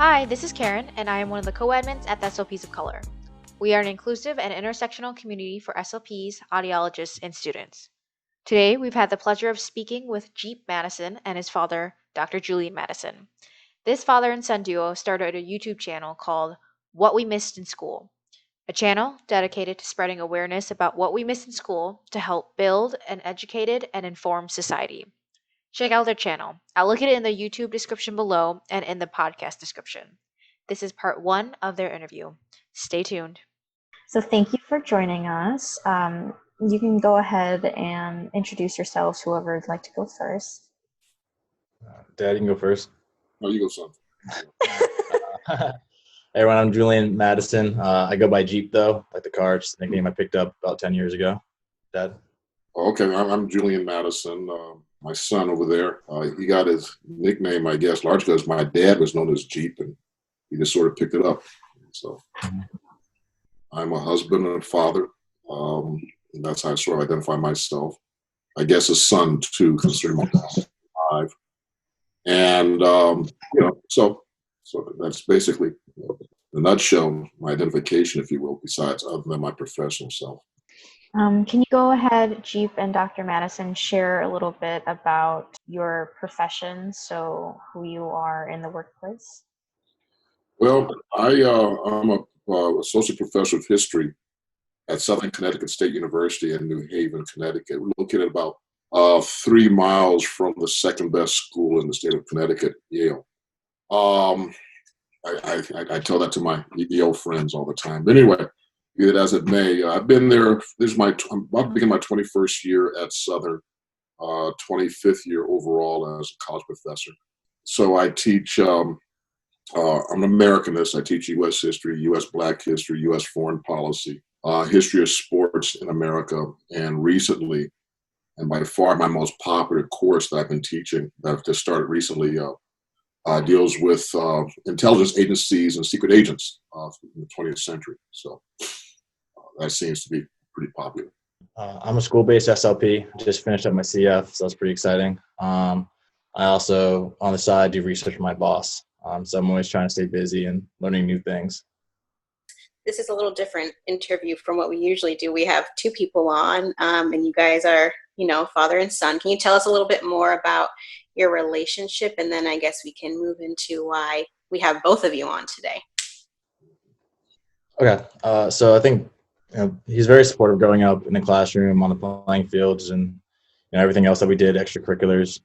Hi, this is Karen, and I am one of the co-admins at the SLPs of Color. We are an inclusive and intersectional community for SLPs, audiologists, and students. Today, we've had the pleasure of speaking with Jeep Madison and his father, Dr. Julian Madison. This father and son duo started a YouTube channel called What We Missed in School, a channel dedicated to spreading awareness about what we miss in school to help build an educated and informed society. Check out their channel. I'll link it in the YouTube description below and in the podcast description. This is part one of their interview. Stay tuned. So thank you for joining us. You can go ahead and introduce yourselves, whoever would like to go first. Dad, you can go first. No, you go, son. Hey everyone, I'm Julian Madison. I go by Jeep though, like the car, just a nickname I picked up about 10 years ago. Dad? Okay, I'm Julian Madison. My son over there, he got his nickname, I guess, largely because my dad was known as Jeep, and he just sort of picked it up. So I'm a husband and a father, and that's how I sort of identify myself. I guess a son, too, considering my dad's alive. And, so that's basically, in a nutshell, my identification, if you will, besides other than my professional self. Can you go ahead, Jeep and Dr. Madison, share a little bit about your profession, so who you are in the workplace? Well, I'm a associate professor of history at Southern Connecticut State University in New Haven, Connecticut. We're located about 3 miles from the second best school in the state of Connecticut, Yale. I tell that to my Yale friends all the time. But anyway, be it as it may, I've been there. I'm about to begin my 21st year at Southern, 25th year overall as a college professor. So I teach. I'm an Americanist. I teach U.S. history, U.S. Black history, U.S. foreign policy, history of sports in America, and recently, and by far my most popular course that I've been teaching, that I've just started recently, deals with intelligence agencies and secret agents in the 20th century. So that seems to be pretty popular. I'm a school-based SLP. Just finished up my CF, so that's pretty exciting. I also, on the side, do research for my boss. So I'm always trying to stay busy and learning new things. This is a little different interview from what we usually do. We have two people on, and you guys are, father and son. Can you tell us a little bit more about your relationship? And then I guess we can move into why we have both of you on today. Okay. So I think he's very supportive growing up in the classroom, on the playing fields, and everything else that we did, extracurriculars.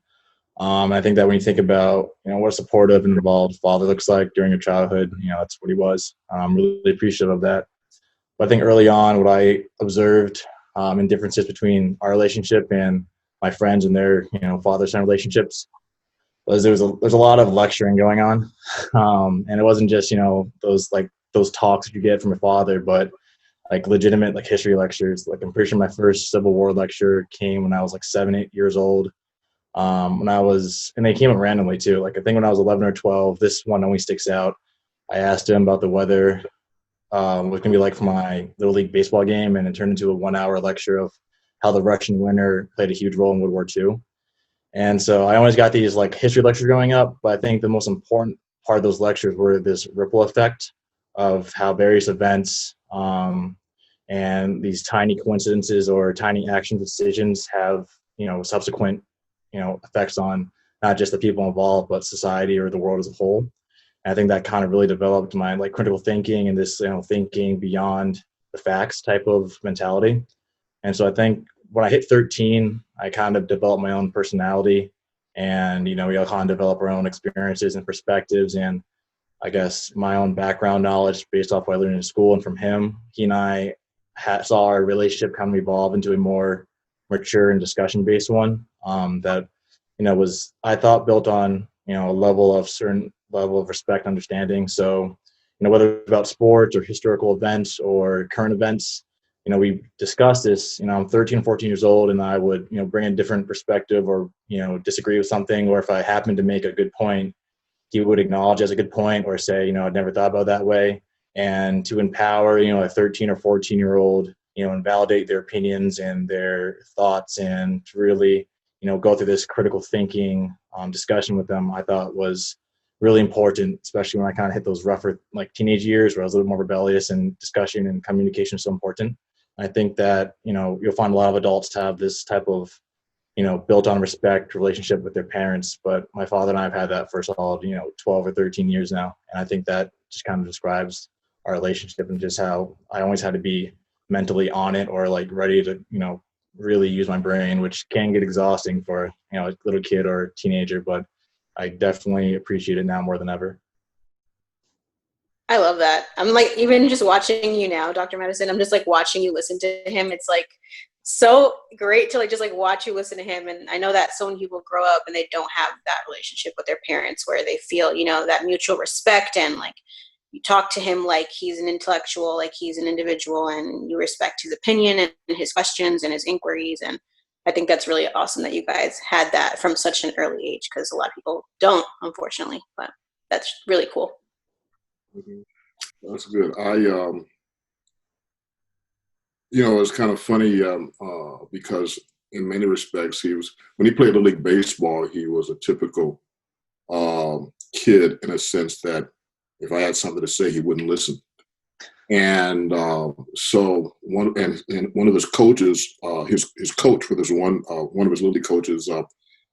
I think that when you think about, what a supportive and involved father looks like during your childhood, that's what he was. I'm really appreciative of that. But I think early on, what I observed in differences between our relationship and my friends and their, father-son relationships was there's a lot of lecturing going on. And it wasn't just, those talks that you get from your father, but like legitimate, like history lectures. Like I'm pretty sure my first Civil War lecture came when I was like 7, 8 years old. And they came up randomly too. Like I think when I was 11 or 12, this one always sticks out. I asked him about the weather, what it's gonna be like for my little league baseball game, and it turned into a 1-hour lecture of how the Russian winter played a huge role in World War II. And so I always got these like history lectures growing up, but I think the most important part of those lectures were this ripple effect of how various events and these tiny coincidences or tiny action decisions have, subsequent effects on not just the people involved, but society or the world as a whole. And I think that kind of really developed my like critical thinking and this, thinking beyond the facts type of mentality. And so I think when I hit 13, I kind of developed my own personality, and, we all kind of develop our own experiences and perspectives, and I guess my own background knowledge based off what I learned in school. And from him, he and I saw our relationship kind of evolve into a more mature and discussion-based one that, was, I thought, built on, a certain level of respect, understanding. So, whether it's about sports or historical events or current events, we discussed this. I'm 13, 14 years old, and I would, bring a different perspective or, disagree with something, or if I happened to make a good point, he would acknowledge as a good point or say, I'd never thought about it that way. And to empower, a 13 or 14-year-old, and validate their opinions and their thoughts, and to really, go through this critical thinking discussion with them, I thought was really important, especially when I kind of hit those rougher like teenage years where I was a little more rebellious, and discussion and communication is so important. I think that, you'll find a lot of adults have this type of, built on respect relationship with their parents. But my father and I have had that for a solid, 12 or 13 years now. And I think that just kind of describes our relationship, and just how I always had to be mentally on it, or like ready to, really use my brain, which can get exhausting for, a little kid or teenager, but I definitely appreciate it now more than ever. I love that. I'm like, even just watching you now, Dr. Madison, I'm just like watching you listen to him. It's like so great to like just like watch you listen to him. And I know that so many people grow up and they don't have that relationship with their parents where they feel, that mutual respect, and like you talk to him like he's an intellectual, like he's an individual, and you respect his opinion and his questions and his inquiries. And I think that's really awesome that you guys had that from such an early age, because a lot of people don't, unfortunately, but that's really cool. That's good. It's kind of funny because in many respects, when he played Little League Baseball, he was a typical kid, in a sense that if I had something to say, he wouldn't listen. And so one of his coaches, his coach for this one of his Little League coaches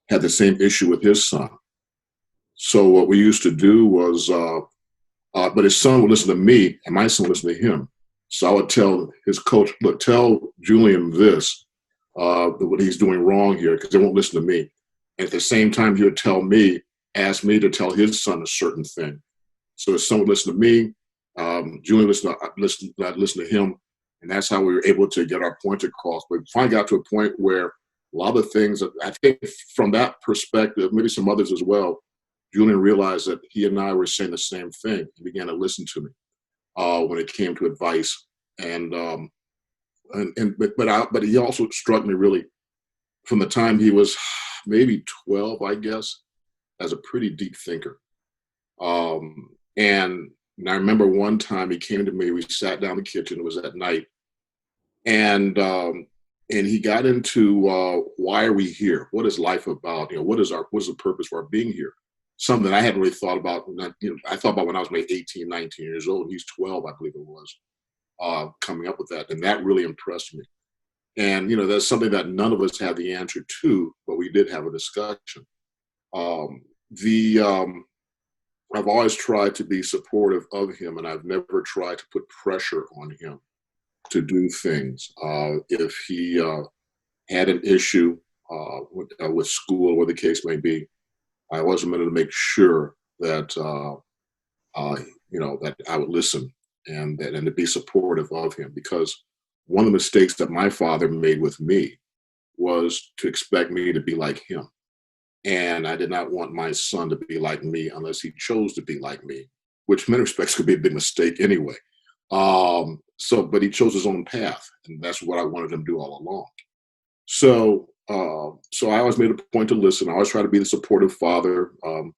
had the same issue with his son. So what we used to do was, but his son would listen to me, and my son would listen to him. So I would tell his coach, look, tell Julian this, what he's doing wrong here, because they won't listen to me. And at the same time, he would ask me to tell his son a certain thing. So his son would listen to me, Julian would listen to him, and that's how we were able to get our point across. But we finally got to a point where a lot of things, I think from that perspective, maybe some others as well, Julian realized that he and I were saying the same thing. He began to listen to me when it came to advice, but he also struck me really from the time he was maybe 12, I guess, as a pretty deep thinker. And I remember one time he came to me. We sat down in the kitchen. It was at night, and he got into why are we here? What is life about? What is the purpose for our being here? Something I hadn't really thought about. I thought about when I was maybe 18, 19 years old. He's 12, I believe it was, coming up with that. And that really impressed me. And, that's something that none of us had the answer to, but we did have a discussion. I've always tried to be supportive of him, and I've never tried to put pressure on him to do things. If he had an issue with school, or the case may be, I always wanted to make sure that that I would listen and to be supportive of him, because one of the mistakes that my father made with me was to expect me to be like him, and I did not want my son to be like me unless he chose to be like me, which in many respects could be a big mistake anyway. But he chose his own path, and that's what I wanted him to do all along. So I always made a point to listen. I always try to be the supportive father. So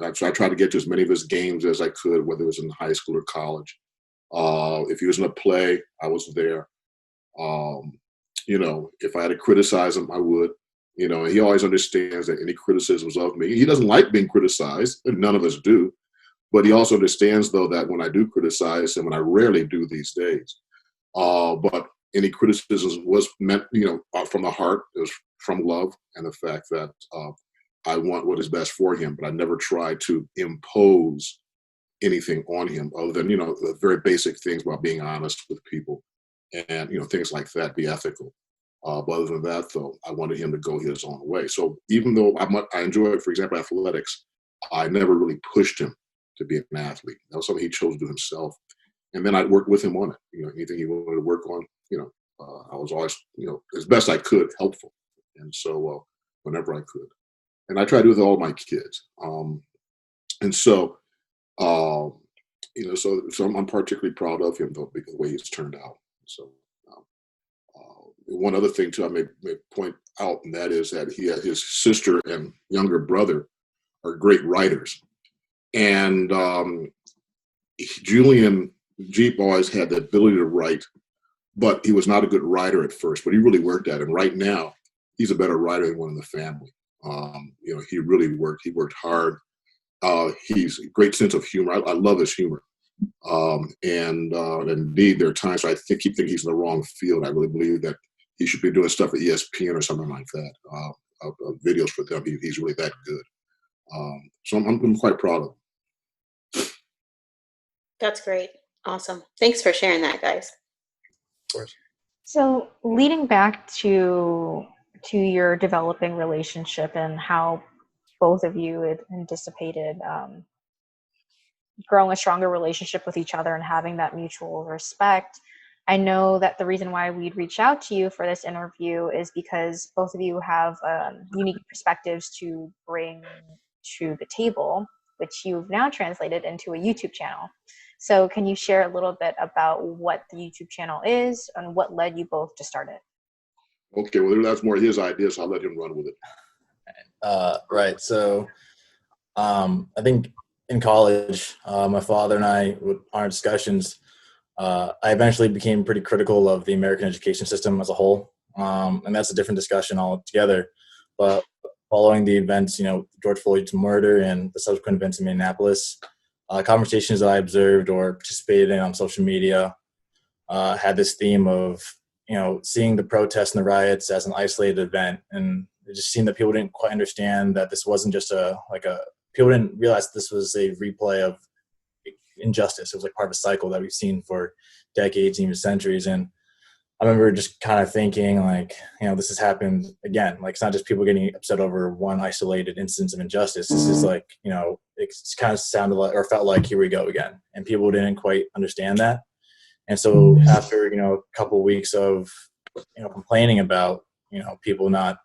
I tried to get to as many of his games as I could, whether it was in high school or college. If he was in a play, I was there. If I had to criticize him, I would. He always understands that any criticisms of me, he doesn't like being criticized, and none of us do. But he also understands, though, that when I do criticize him, and I rarely do these days, but any criticism was meant, from the heart. It was from love and the fact that I want what is best for him, but I never try to impose anything on him other than, the very basic things about being honest with people and, things like that, be ethical. But other than that, though, I wanted him to go his own way. So even though I enjoyed, for example, athletics, I never really pushed him to be an athlete. That was something he chose to do himself. And then I worked with him on it. Anything he wanted to work on, I was always, as best I could, helpful. And so whenever I could. And I try to do with all my kids. So I'm particularly proud of him, though, because the way he's turned out. So one other thing, too, I may point out, and that is that his sister and younger brother are great writers. And Julian Jeep always had the ability to write, but he was not a good writer at first, but he really worked at it. And right now, he's a better writer than one in the family. He really worked. He worked hard. He's a great sense of humor. I love his humor. And indeed, there are times I keep thinking he's in the wrong field. I really believe that he should be doing stuff at ESPN or something like that. Videos for them. He's really that good. So I'm quite proud of him. That's great. Awesome. Thanks for sharing that, guys. Of course. So leading back to your developing relationship and how both of you had anticipated growing a stronger relationship with each other and having that mutual respect, I know that the reason why we'd reach out to you for this interview is because both of you have unique perspectives to bring to the table, which you've now translated into a YouTube channel. So can you share a little bit about what the YouTube channel is and what led you both to start it? Okay, well, that's more his idea, so I'll let him run with it. Right. So I think in college, my father and I, with our discussions, I eventually became pretty critical of the American education system as a whole. And that's a different discussion altogether. But following the events, George Floyd's murder and the subsequent events in Minneapolis, conversations that I observed or participated in on social media had this theme of, seeing the protests and the riots as an isolated event. And it just seemed that people didn't quite understand that this wasn't just people didn't realize this was a replay of injustice. It was like part of a cycle that we've seen for decades, even centuries. And I remember just kind of thinking this has happened again. Like, it's not just people getting upset over one isolated instance of injustice. This is it's kind of sounded like, or felt like, here we go again. And people didn't quite understand that. And so after, a couple of weeks of, complaining about, people not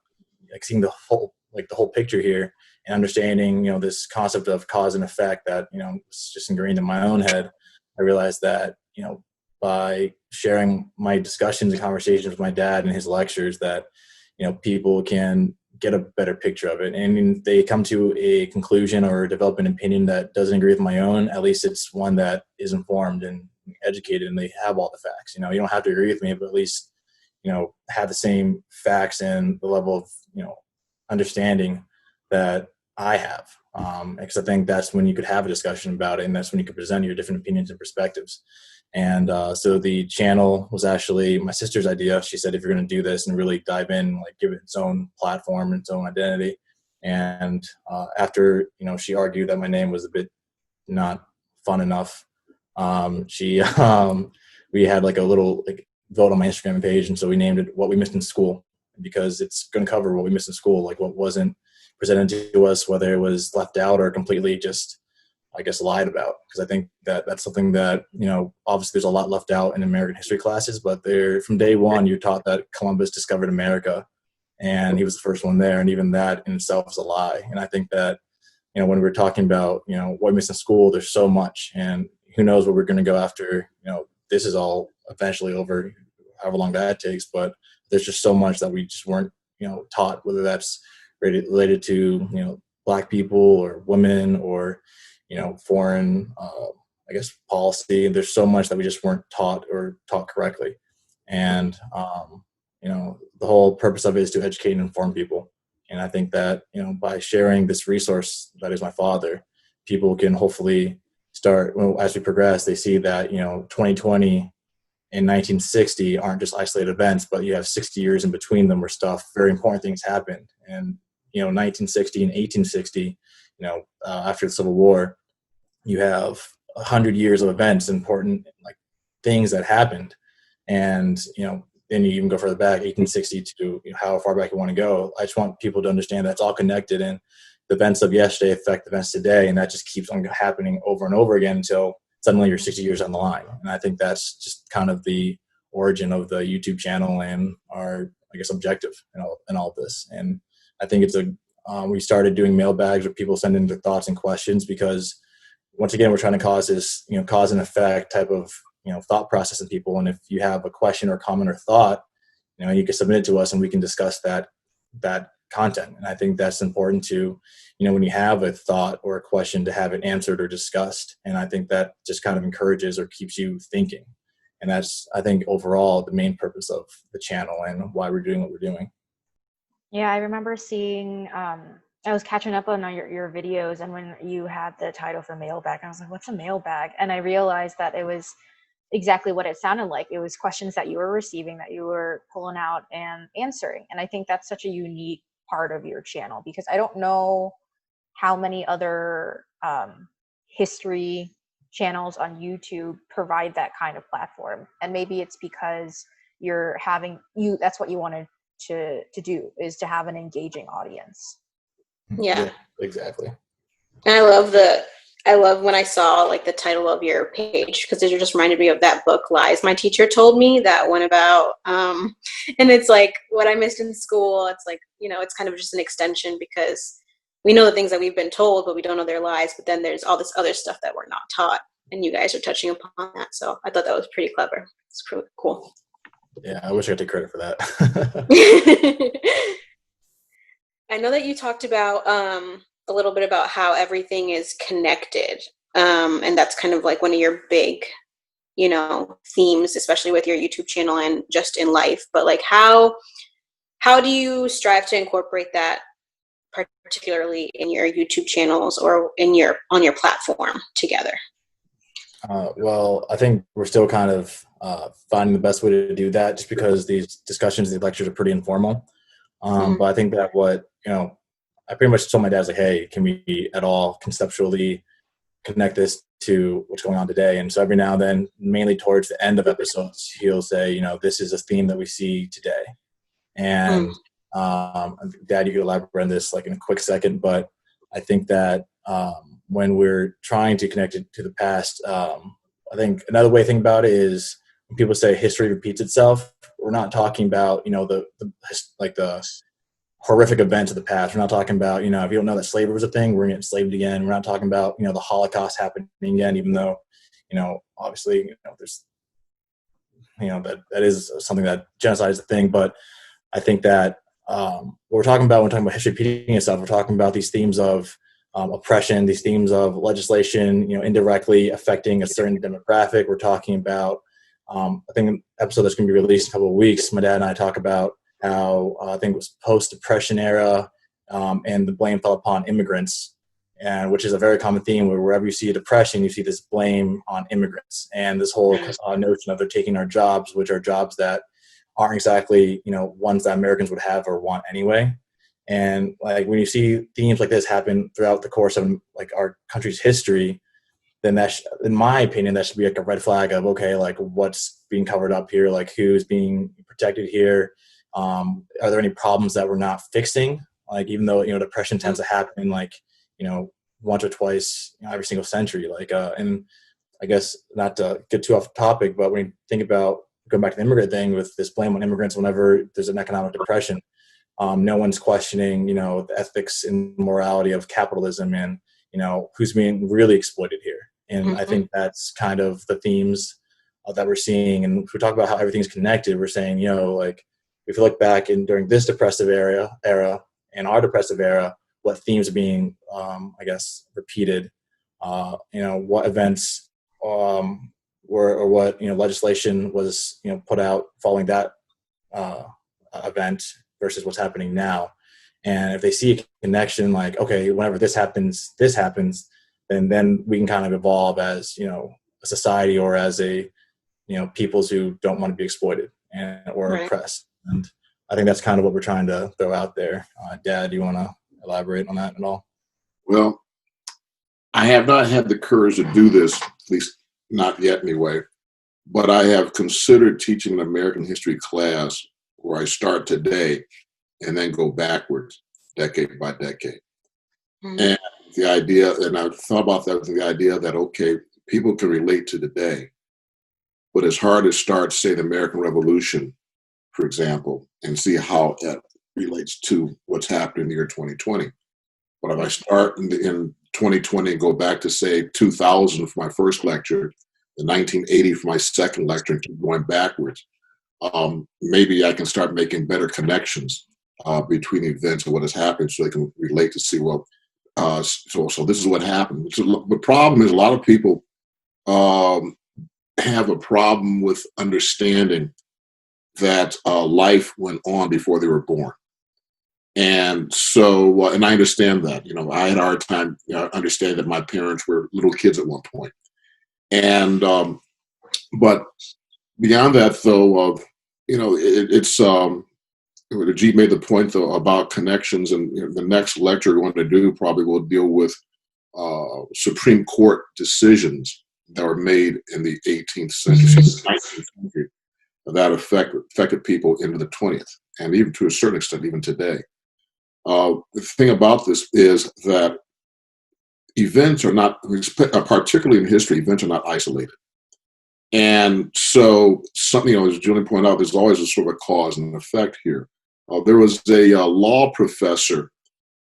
seeing the whole picture here and understanding, this concept of cause and effect that, was just ingrained in my own head, I realized that, by sharing my discussions and conversations with my dad and his lectures that, people can get a better picture of it. And if they come to a conclusion or develop an opinion that doesn't agree with my own, at least it's one that is informed and educated and they have all the facts. You don't have to agree with me, but at least, have the same facts and the level of, understanding that I have. Because I think that's when you could have a discussion about it, and that's when you could present your different opinions and perspectives. And so the channel was actually my sister's idea. She said, if you're going to do this and really dive in, give it its own platform and its own identity. And after, she argued that my name was a bit not fun enough, we had a little vote on my Instagram page. And so we named it What We Missed in School, because it's going to cover what we missed in school, what wasn't presented to us, whether it was left out or completely just, lied about. Because I think that that's something that, obviously there's a lot left out in American history classes, but from day one, you're taught that Columbus discovered America and he was the first one there. And even that in itself is a lie. And I think that, when we're talking about, what we missed in school, there's so much, and who knows what we're going to go after, this is all eventually over, however long that takes, but there's just so much that we just weren't, taught, whether that's related to, Black people or women or, foreign, policy. And there's so much that we just weren't taught or taught correctly. And, the whole purpose of it is to educate and inform people. And I think that, by sharing this resource that is my father, people can hopefully start, as we progress, they see that, 2020 and 1960 aren't just isolated events, but you have 60 years in between them where very important things happened. And, 1960 and 1860, after the Civil War, you have 100 years of events, important things that happened. And, then you even go further back, 1860 to how far back you want to go. I just want people to understand that it's all connected, and the events of yesterday affect the events today. And that just keeps on happening over and over again until suddenly you're 60 years on the line. And I think that's just kind of the origin of the YouTube channel and our, objective in all of this. And I think we started doing mailbags where people send in their thoughts and questions, because once again, we're trying to cause this, cause and effect type of, thought process in people. And if you have a question or comment or thought, you can submit it to us and we can discuss that content. And I think that's important to, when you have a thought or a question, to have it answered or discussed. And I think that just kind of encourages or keeps you thinking. And that's, I think, overall the main purpose of the channel and why we're doing what we're doing. Yeah, I remember seeing, I was catching up on your videos, and when you had the title for mailbag, I was like, what's a mailbag? And I realized that it was exactly what it sounded like. It was questions that you were receiving that you were pulling out and answering. And I think that's such a unique part of your channel, because I don't know how many other history channels on YouTube provide that kind of platform. And maybe it's because that's what you wanted to do, is to have an engaging audience. Yeah. Exactly. And I love when I saw like the title of your page, because it just reminded me of that book, Lies My Teacher Told Me, that one about, and it's like what I missed in school. It's like, it's kind of just an extension, because we know the things that we've been told, but we don't know their lies. But then there's all this other stuff that we're not taught. And you guys are touching upon that. So I thought that was pretty clever. It's pretty cool. Yeah, I wish I could take credit for that. I know that you talked about a little bit about how everything is connected. And that's kind of like one of your big, themes, especially with your YouTube channel and just in life. But like, how do you strive to incorporate that, particularly in your YouTube channels or on your platform together? Well, I think we're still kind of finding the best way to do that, just because these discussions, these lectures are pretty informal. But I think that I pretty much told my dad, like, hey, can we at all conceptually connect this to what's going on today? And so every now and then, mainly towards the end of episodes, he'll say, this is a theme that we see today. And Dad, you could elaborate on this like in a quick second, but I think that when we're trying to connect it to the past, I think another way to think about it is when people say history repeats itself, we're not talking about, the horrific events of the past. We're not talking about, if you don't know that slavery was a thing, we're going to get enslaved again. We're not talking about, the Holocaust happening again, even though, obviously, there's, that is something that genocide is a thing. But I think that what we're talking about when we're talking about history repeating itself, we're talking about these themes of oppression, these themes of legislation, indirectly affecting a certain demographic. We're talking about, I think an episode that's going to be released in a couple of weeks, my dad and I talk about how I think it was post-Depression era and the blame fell upon immigrants, and which is a very common theme where wherever you see a depression, you see this blame on immigrants, and this whole notion of they're taking our jobs, which are jobs that aren't exactly, ones that Americans would have or want anyway. And like when you see themes like this happen throughout the course of like our country's history, then in my opinion, that should be like a red flag of, okay, like what's being covered up here? Like who's being protected here? Are there any problems that we're not fixing? Like, even though, depression tends to happen like, once or twice every single century, like, and I guess not to get too off topic, but when you think about going back to the immigrant thing with this blame on immigrants, whenever there's an economic depression, no one's questioning, the ethics and morality of capitalism and, who's being really exploited here. And I think that's kind of the themes that we're seeing. And if we talk about how everything's connected, we're saying, like, if you look back in this depressive era and our depressive era, what themes are being, I guess, repeated, what events or what, legislation was, put out following that event versus what's happening now. And if they see a connection, like, okay, whenever this happens, then we can kind of evolve as, a society or as a, peoples who don't want to be exploited or oppressed. And I think that's kind of what we're trying to throw out there. Dad, do you want to elaborate on that at all? Well, I have not had the courage to do this, at least not yet anyway, but I have considered teaching an American history class where I start today and then go backwards, decade by decade. And the idea, and I've thought about that, the idea that, okay, people can relate to today, but it's hard to start, say, the American Revolution, for example, and see how it relates to what's happened in the year 2020. But if I start in 2020 and go back to, say, 2000 for my first lecture, the 1980 for my second lecture, and keep going backwards, maybe I can start making better connections between events and what has happened, so they can relate to see, well, so this is what happened. So the problem is a lot of people have a problem with understanding that life went on before they were born. And so, and I understand that. I had a hard time understanding that my parents were little kids at one point. And but beyond that, though, it's Ajit made the point though about connections, and the next lecture we're going to do probably will deal with Supreme Court decisions that were made in the 18th century, 19th century, that affected people into the 20th, and even to a certain extent, even today. The thing about this is that events are not, particularly in history, events are not isolated. And so, something, as Julian pointed out, there's always a sort of a cause and an effect here. There was a law professor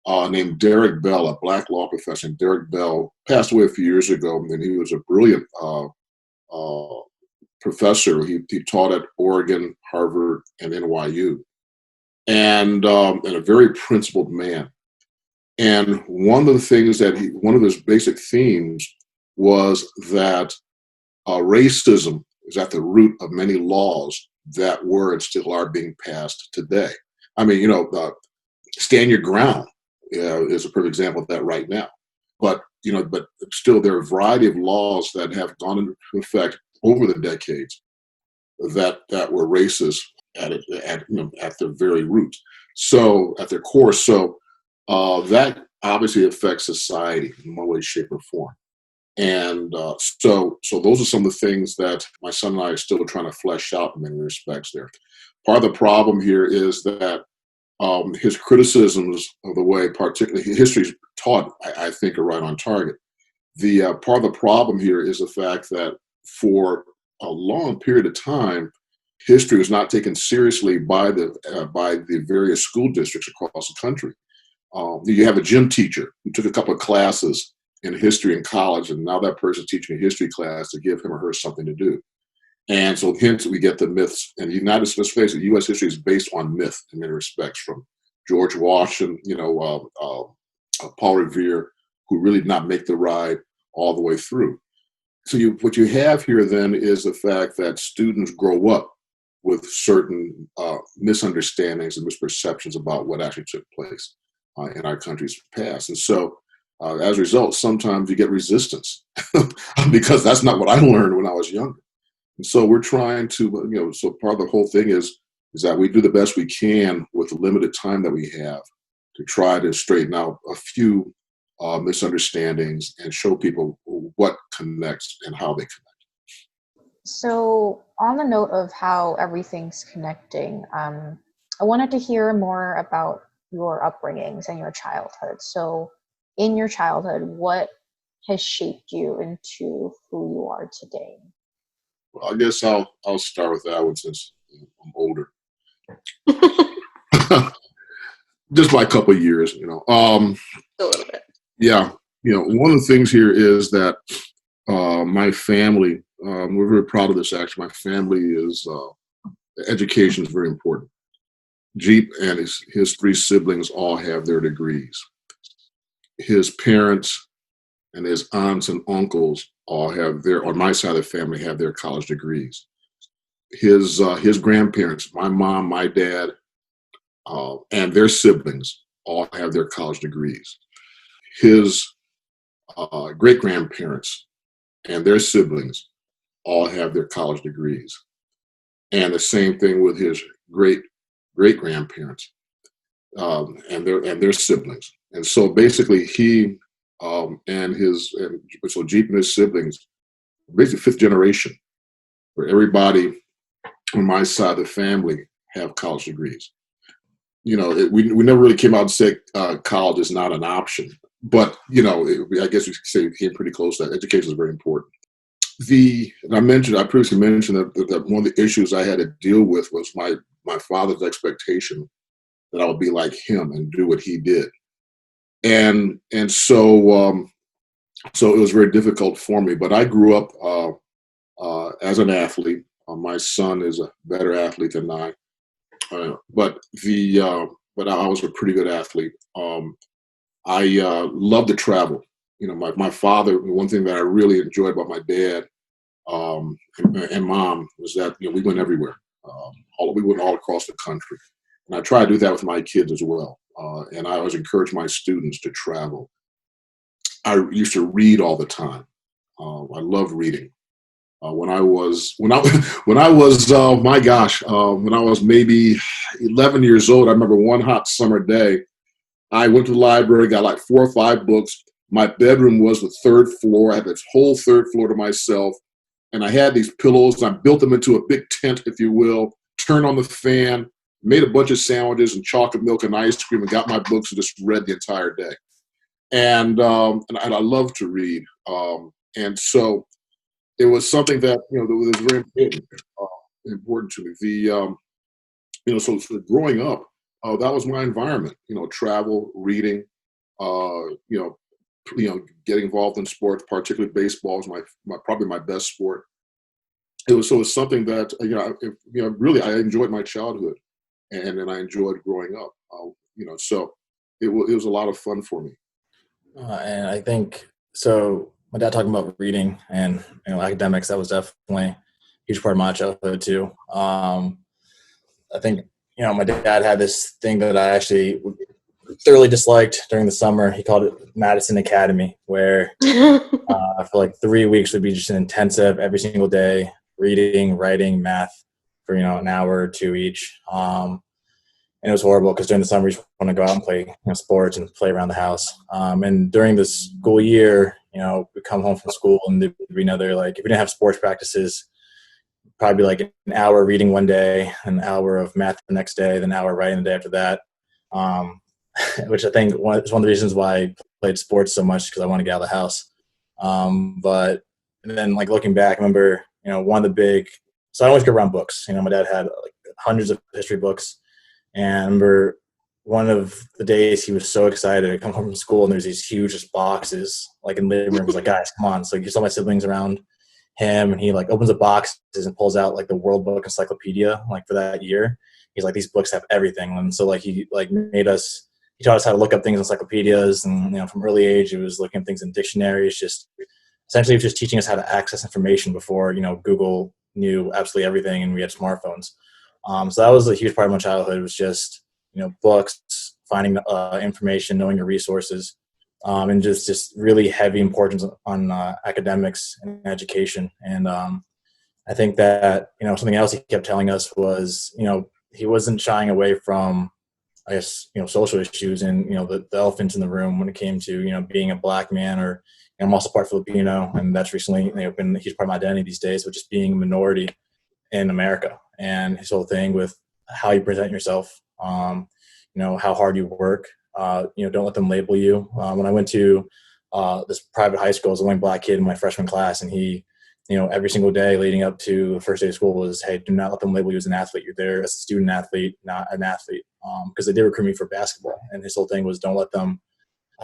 named Derek Bell, a black law professor. And Derek Bell passed away a few years ago, and he was a brilliant professor. He taught at Oregon, Harvard, and NYU, and a very principled man. And one of the things one of his basic themes was that racism is at the root of many laws that were and still are being passed today. I mean, stand your ground is a perfect example of that right now. But still, there are a variety of laws that have gone into effect over the decades that were racist at their very roots. So at their core, that obviously affects society in one way, shape, or form. And so those are some of the things that my son and I are still trying to flesh out in many respects there. Part of the problem here is that his criticisms of the way, particularly history is taught, I think, are right on target. The part of the problem here is the fact that for a long period of time, history was not taken seriously by the various school districts across the country. You have a gym teacher who took a couple of classes in history in college, and now that person's teaching a history class to give him or her something to do. And so hence we get the myths. And the United States, face it, U.S. history is based on myth in many respects, from George Washington, Paul Revere, who really did not make the ride all the way through. So what you have here then is the fact that students grow up with certain misunderstandings and misperceptions about what actually took place in our country's past. And so as a result, sometimes you get resistance because that's not what I learned when I was younger. And so we're trying to, so part of the whole thing is that we do the best we can with the limited time that we have to try to straighten out a few misunderstandings and show people what connects and how they connect. So on the note of how everything's connecting, I wanted to hear more about your upbringings and your childhood. So in your childhood, what has shaped you into who you are today? Well, I guess I'll start with that one since I'm older. Just by a couple of years, a little bit. Yeah, one of the things here is that my family, we're very proud of this. Actually, my family is education is very important. Jeep and his three siblings all have their degrees. His parents and his aunts and uncles all have on my side of the family, have their college degrees. His grandparents, my mom, my dad, and their siblings all have their college degrees. His great-grandparents and their siblings all have their college degrees. And the same thing with his great-grandparents and their siblings. And so basically he so Jeep and his siblings, basically fifth generation, where everybody on my side of the family have college degrees. We never really came out and said college is not an option, but I guess we could say we came pretty close to that. Education is very important. I previously mentioned that one of the issues I had to deal with was my father's expectation that I would be like him and do what he did. And so it was very difficult for me, but I grew up as an athlete. My son is a better athlete than I, but I was a pretty good athlete. I loved to travel. My father, one thing that I really enjoyed about my dad and mom was that we went everywhere. We went all across the country, and I try to do that with my kids as well. and I always encourage my students to travel. I used to read all the time. I loved reading. When I was maybe 11 years old, I remember one hot summer day, I went to the library, got like 4 or 5 books. My bedroom was the 3rd floor. I had this whole 3rd floor to myself, and I had these pillows. And I built them into a big tent, if you will. Turned on the fan, made a bunch of sandwiches and chocolate milk and ice cream, and got my books and just read the entire day. And I love to read, and so it was something that that was very important to me. So growing up, that was my environment. Travel, reading, getting involved in sports, particularly baseball was probably my best sport. It's something that really I enjoyed my childhood, and then I enjoyed growing up. So it was a lot of fun for me. And I think so. My dad talking about reading and academics, that was definitely a huge part of my childhood too. I think my dad had this thing that I actually thoroughly disliked during the summer. He called it Madison Academy, where for like 3 weeks would be just an intensive every single day reading, writing, math for an hour or 2 each. And it was horrible because during the summer, you just want to go out and play sports and play around the house. And during the school year, we come home from school and there'd be another, like, if we didn't have sports practices, probably like an hour reading one day, an hour of math the next day, then an hour writing the day after that. Which I think is one of the reasons why I played sports so much, because I wanted to get out of the house. But then, like, looking back, I remember, one of the big, so I always go around books. My dad had like hundreds of history books. And I remember one of the days he was so excited to come home from school, and there's these huge boxes like in the living room. He was like, guys, come on. So he saw my siblings around him, and he like opens the boxes and pulls out like the World Book Encyclopedia, like for that year. He's like, these books have everything. And so like he taught us how to look up things in encyclopedias, and from early age he was looking at things in dictionaries. Just essentially he was just teaching us how to access information before Google knew absolutely everything and we had smartphones. So that was a huge part of my childhood. It was just, books, finding information, knowing your resources, and just really heavy importance on academics and education. And I think that, something else he kept telling us was, he wasn't shying away from, I guess, social issues and, the elephants in the room when it came to, being a Black man, or I'm also part Filipino, and that's recently been a huge part of my identity these days, but just being a minority in America. And his whole thing with how you present yourself, how hard you work, don't let them label you. When I went to this private high school, I was the only Black kid in my freshman class, and he, every single day leading up to the first day of school was, hey, do not let them label you as an athlete. You're there as a student athlete, not an athlete. Because they did recruit me for basketball, and his whole thing was, don't let them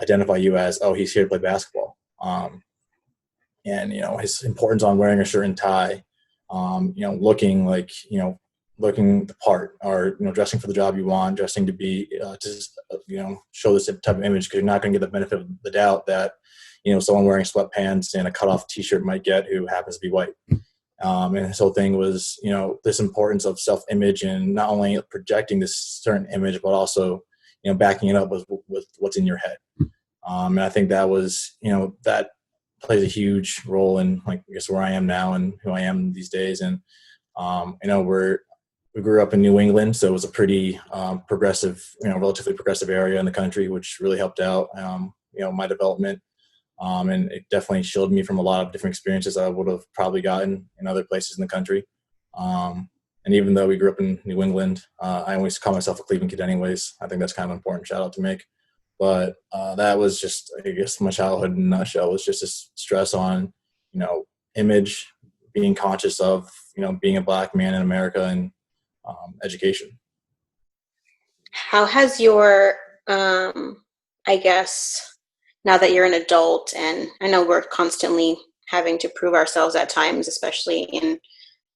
identify you as, oh, he's here to play basketball. And his importance on wearing a shirt and tie, looking looking the part, or dressing for the job you want, dressing to be show this type of image, because you're not going to get the benefit of the doubt that someone wearing sweatpants and a cutoff t-shirt might get, who happens to be white. And his whole thing was this importance of self-image, and not only projecting this certain image, but also backing it up with what's in your head. And I think that was that plays a huge role in, like, I guess, where I am now and who I am these days. And we grew up in New England, so it was a pretty progressive, relatively progressive area in the country, which really helped out my development. And it definitely shielded me from a lot of different experiences I would have probably gotten in other places in the country. And even though we grew up in New England, I always call myself a Cleveland kid anyways. I think that's kind of an important shout out to make. But that was just, I guess, my childhood in a nutshell. Was just this stress on, image, being conscious of, being a Black man in America, and education. How has your, I guess, now that you're an adult, and I know we're constantly having to prove ourselves at times, especially in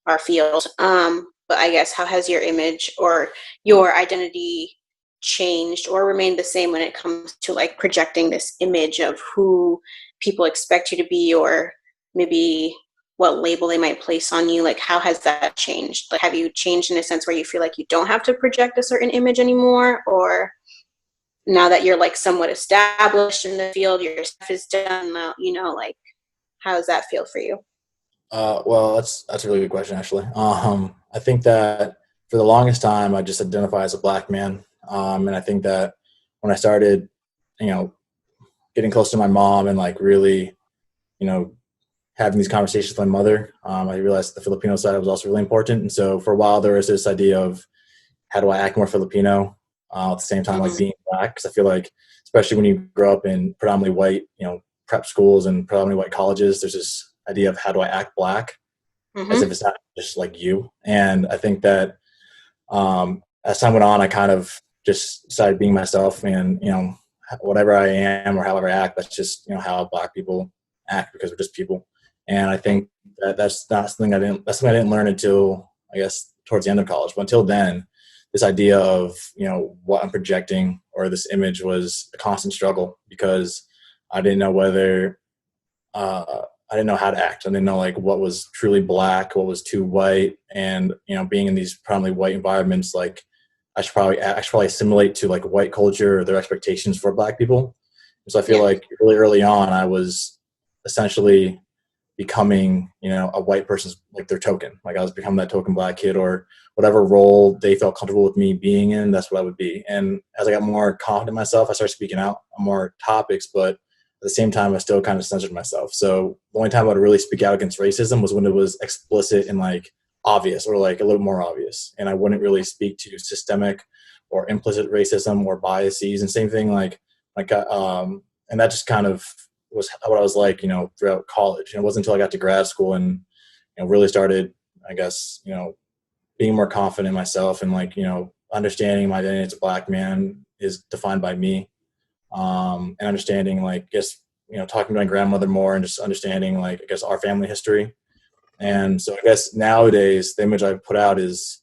our field, but I guess, how has your image or your identity changed or remained the same when it comes to, like, projecting this image of who people expect you to be, or maybe what label they might place on you? Like, how has that changed? Like, have you changed in a sense where you feel like you don't have to project a certain image anymore, or? now that you're like somewhat established in the field, your stuff is done, like how does that feel for you? Well, that's a really good question, actually. I think that for the longest time, I just identify as a black man, and I think that when I started, you know, getting close to my mom and like really, you know, having these conversations with my mother, I realized the Filipino side was also really important. And so for a while, there was this idea of how do I act more Filipino at the same time like Mm-hmm. being black? Because I feel like, especially when you grow up in predominantly white, prep schools and predominantly white colleges, there's this idea of how do I act black, as Mm-hmm. if it's not just like you. And I think that as time went on, I kind of just started being myself, and whatever I am or however I act, that's just how black people act because we're just people. And I think that that's not something that's something I didn't learn until I guess towards the end of college. But until then, this idea of what I'm projecting or this image was a constant struggle because I didn't know whether I didn't know how to act. I didn't know like what was truly black, what was too white, and being in these predominantly white environments, like I should probably assimilate to like white culture or their expectations for black people. And so I feel Yeah. like really early on, I was essentially becoming a white person's like their token. Like I was becoming that token black kid or whatever role they felt comfortable with me being in. That's what I would be. And as I got more confident in myself, I started speaking out on more topics, but at the same time, I still kind of censored myself. So the only time I would really speak out against racism was when it was explicit and like obvious or like a little more obvious. And I wouldn't really speak to systemic or implicit racism or biases. And same thing and that just kind of was what I was like, throughout college. And it wasn't until I got to grad school and really started, I guess, being more confident in myself and like, understanding my identity as a black man is defined by me. And understanding like just talking to my grandmother more and just understanding like I guess our family history. And so I guess nowadays the image I put out is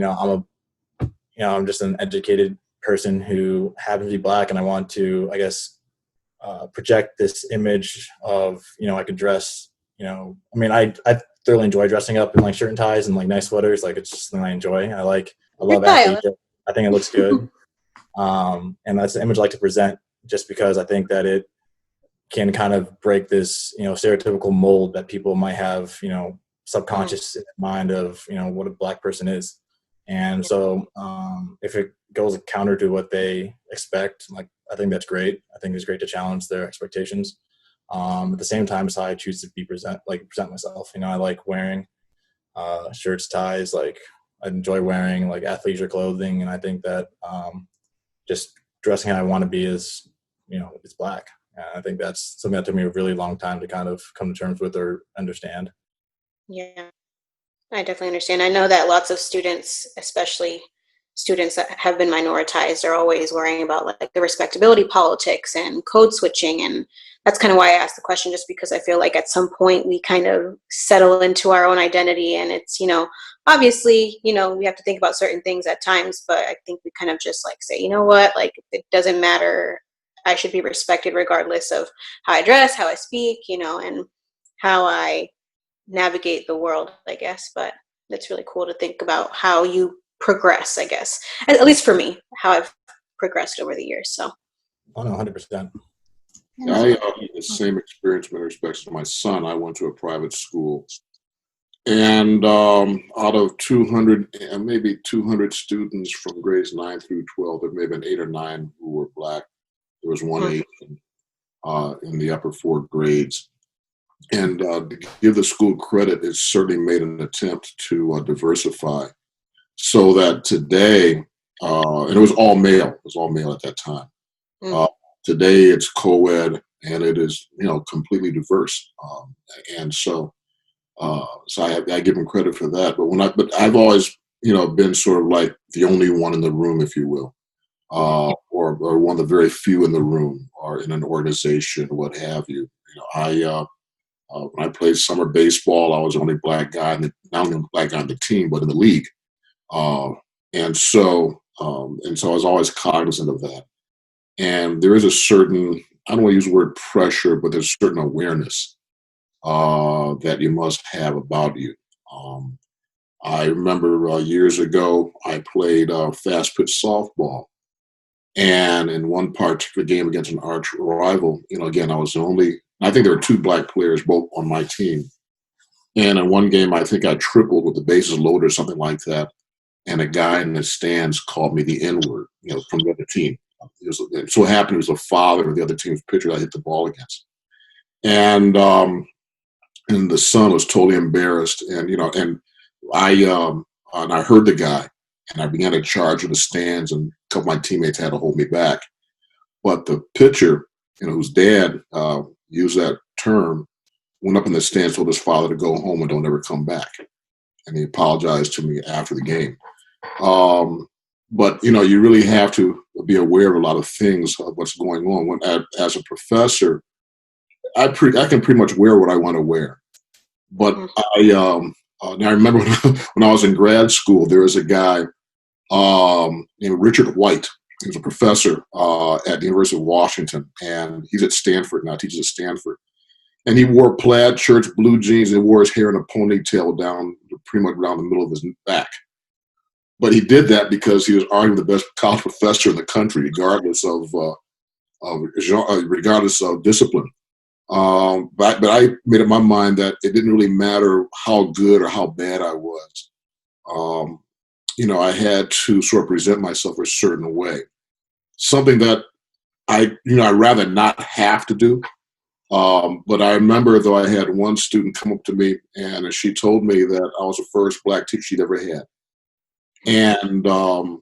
I'm just an educated person who happens to be black, and I want to I guess project this image of I could dress I thoroughly enjoy dressing up in like shirt and ties and like nice sweaters. Like it's just something I enjoy. I love athleisure. I think it looks good. And that's the image I like to present just because I think that it can kind of break this, stereotypical mold that people might have, subconscious in their mind of, what a black person is. And so if it goes counter to what they expect, like, I think that's great. I think it's great to challenge their expectations. At the same time, it's how I choose to present myself. I like wearing shirts, ties, like I enjoy wearing like athleisure clothing. And I think that just dressing how I want to be is, it's black. And I think that's something that took me a really long time to kind of come to terms with or understand. Yeah, I definitely understand. I know that lots of students, especially students that have been minoritized, are always worrying about like the respectability politics and code switching. And that's kind of why I asked the question, just because I feel like at some point we kind of settle into our own identity. And it's, obviously, we have to think about certain things at times, but I think we kind of just like say, you know what, like it doesn't matter. I should be respected regardless of how I dress, how I speak, and how I navigate the world, I guess. But it's really cool to think about how you progress, I guess, at least for me, how I've progressed over the years. So Oh, no, 100%. I had the same experience with respect to my son. I went to a private school, and out of 200, maybe 200 students from grades 9 through 12, there may have been 8 or 9 who were black. There was one Asian in the upper 4 grades. And to give the school credit, it certainly made an attempt to diversify so that today, and it was all male. It was all male at that time. Today, it's co-ed, and it is completely diverse. And so I give him credit for that. But I've always been sort of like the only one in the room, if you will, or one of the very few in the room, or in an organization, what have you. When I played summer baseball, I was the only black guy, not only black guy on the team, but in the league. And so I was always cognizant of that. And there is a certain, I don't want to use the word pressure, but there's a certain awareness that you must have about you. I remember years ago, I played fast pitch softball. And in one particular game against an arch rival, again, I was the only, I think there were two black players both on my team. And in one game, I think I tripled with the bases loaded or something like that. And a guy in the stands called me the N-word, from the other team. It so happened it was the father of the other team's pitcher I hit the ball against. And the son was totally embarrassed. And I heard the guy, and I began to charge in the stands, and a couple of my teammates had to hold me back. But the pitcher, whose dad used that term, went up in the stands, told his father to go home and don't ever come back. And he apologized to me after the game. But you really have to be aware of a lot of things of what's going on. As a professor, I can pretty much wear what I want to wear. But now I remember when I was in grad school, there was a guy named Richard White. He was a professor at the University of Washington, and he's at Stanford now, teaches at Stanford. And he wore plaid shirts, blue jeans, and wore his hair in a ponytail down pretty much around the middle of his back. But he did that because he was arguing the best college professor in the country, regardless of discipline. But I made up my mind that it didn't really matter how good or how bad I was. I had to sort of present myself a certain way, something that I'd rather not have to do. But I remember, though, I had one student come up to me, and she told me that I was the first black teacher she'd ever had. And then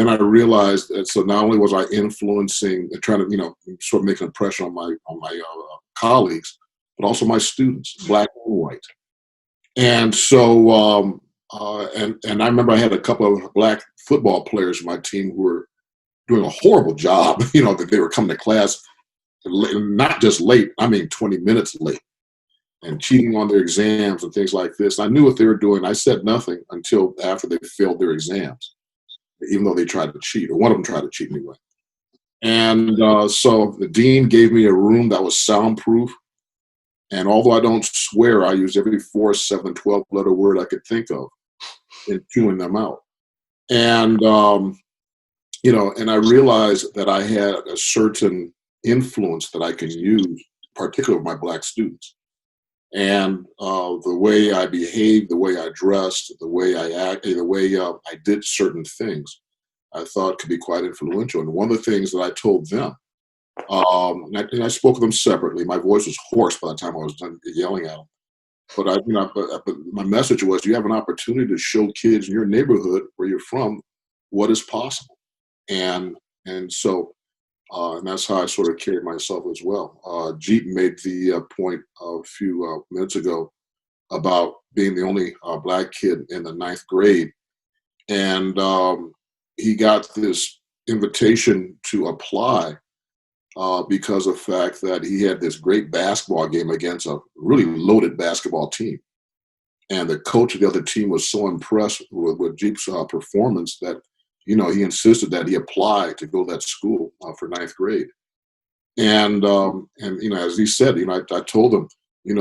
I realized that, so not only was I influencing, trying to, sort of make an impression on my colleagues, but also my students, black and white. And so, and I remember I had a couple of black football players on my team who were doing a horrible job, that they were coming to class not just late, I mean 20 minutes late, and cheating on their exams and things like this. I knew what they were doing. I said nothing until after they failed their exams, even though they tried to cheat, or one of them tried to cheat anyway. And so the dean gave me a room that was soundproof. And although I don't swear, I used every 4, 7, 12 letter word I could think of in chewing them out. And, and I realized that I had a certain influence that I can use, particularly with my black students. And the way I behaved, the way I dressed, the way I acted, the way I did certain things, I thought could be quite influential. And one of the things that I told them, and I spoke to them separately. My voice was hoarse by the time I was done yelling at them. But but my message was: you have an opportunity to show kids in your neighborhood where you're from what is possible, and so that's how I sort of carried myself as well. Jeep made the point a few minutes ago about being the only black kid in the 9th grade, and he got this invitation to apply because of the fact that he had this great basketball game against a really loaded basketball team. And the coach of the other team was so impressed with Jeep's performance that, he insisted that he apply to go to that school for 9th grade. And as he said, I told him, they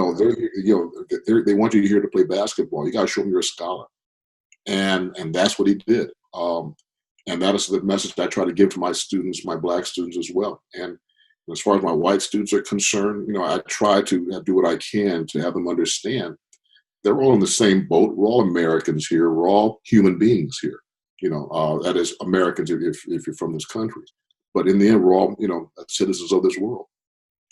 want you here to play basketball. You got to show them you're a scholar. And that's what he did. And that is the message that I try to give to my students, my black students as well. And as far as my white students are concerned, I try to do what I can to have them understand they're all in the same boat. We're all Americans here. We're all human beings here. That is Americans if you're from this country. But in the end, we're all, citizens of this world.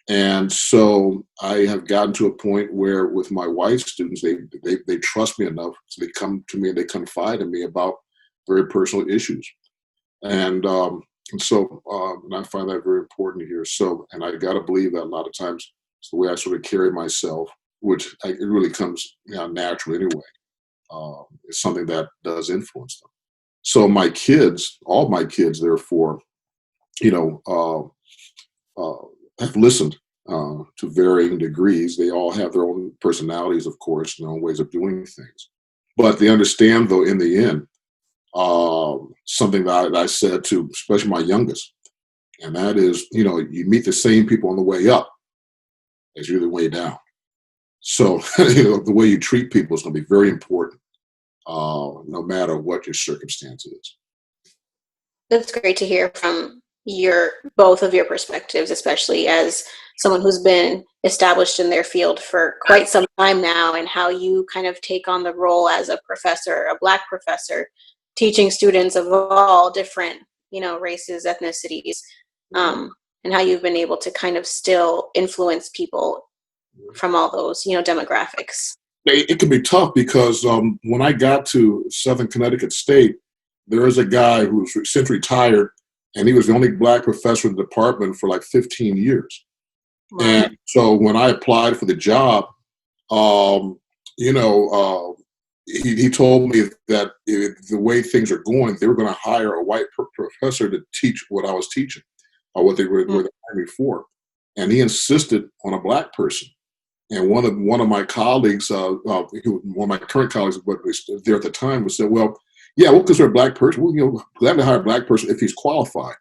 And so I have gotten to a point where with my white students, they trust me enough. So they come to me and they confide in me about very personal issues. And so I find that very important here. So, and I got to believe that a lot of times it's the way I sort of carry myself, which it really comes naturally anyway. It's something that does influence them. So my kids, all my kids, therefore, have listened to varying degrees. They all have their own personalities, of course, and their own ways of doing things. But they understand, though, in the end, something that I said to especially my youngest, and that is, you meet the same people on the way up as you're the way down. So, the way you treat people is going to be very important, no matter what your circumstance is. That's great to hear from both of your perspectives, especially as someone who's been established in their field for quite some time now, and how you kind of take on the role as a professor, a Black professor, teaching students of all different, races, ethnicities, and how you've been able to kind of still influence people from all those, demographics. It can be tough because when I got to Southern Connecticut State, there is a guy who's since retired, and he was the only Black professor in the department for like 15 years. Wow. And so when I applied for the job, he told me that the way things are going, they were going to hire a white professor to teach what I was teaching, or what they were hiring me for. And he insisted on a Black person. And one of my colleagues, one of my current colleagues, but was there at the time, said, "Well, yeah, we'll consider a Black person. We'll, glad to hire a Black person if he's qualified."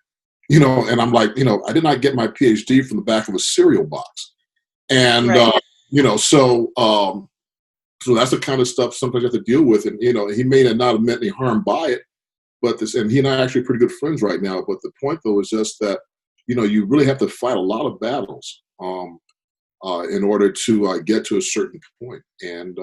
And I'm like, I did not get my PhD from the back of a cereal box, and Right. So that's the kind of stuff sometimes you have to deal with. And he may not have meant any harm by it, but and he and I are actually pretty good friends right now. But the point though is just that you really have to fight a lot of battles in order to get to a certain point. And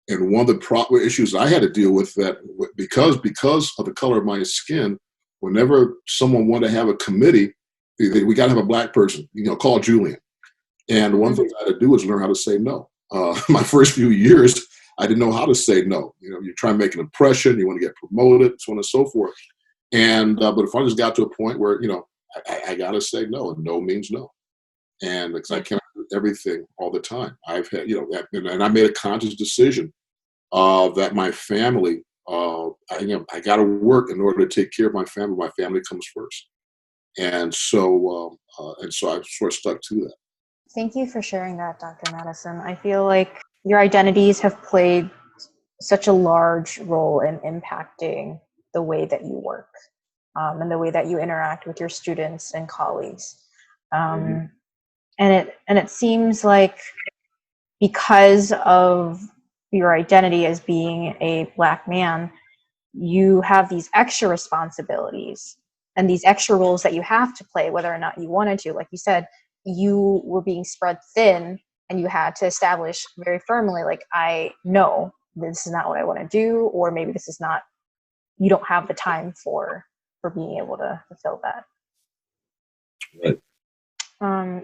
one of the issues I had to deal with that because of the color of my skin, whenever someone wanted to have a committee, we got to have a Black person, call Julian. And one thing I had to do was learn how to say no. My first few years, I didn't know how to say no. You try and make an impression, you want to get promoted, so on and so forth. And but if I just got to a point where I got to say no, and no means no, and because I can't do everything all the time. I've had and I made a conscious decision that my family, I got to work in order to take care of my family. My family comes first, and so I sort of stuck to that. Thank you for sharing that, Dr. Madison. I feel like your identities have played such a large role in impacting the way that you work and the way that you interact with your students and colleagues. And it seems like because of your identity as being a Black man, you have these extra responsibilities and these extra roles that you have to play, whether or not you wanted to. Like you said, you were being spread thin, and you had to establish very firmly, like, I know this is not what I want to do, or maybe this is not, you don't have the time for being able to fulfill that. Right.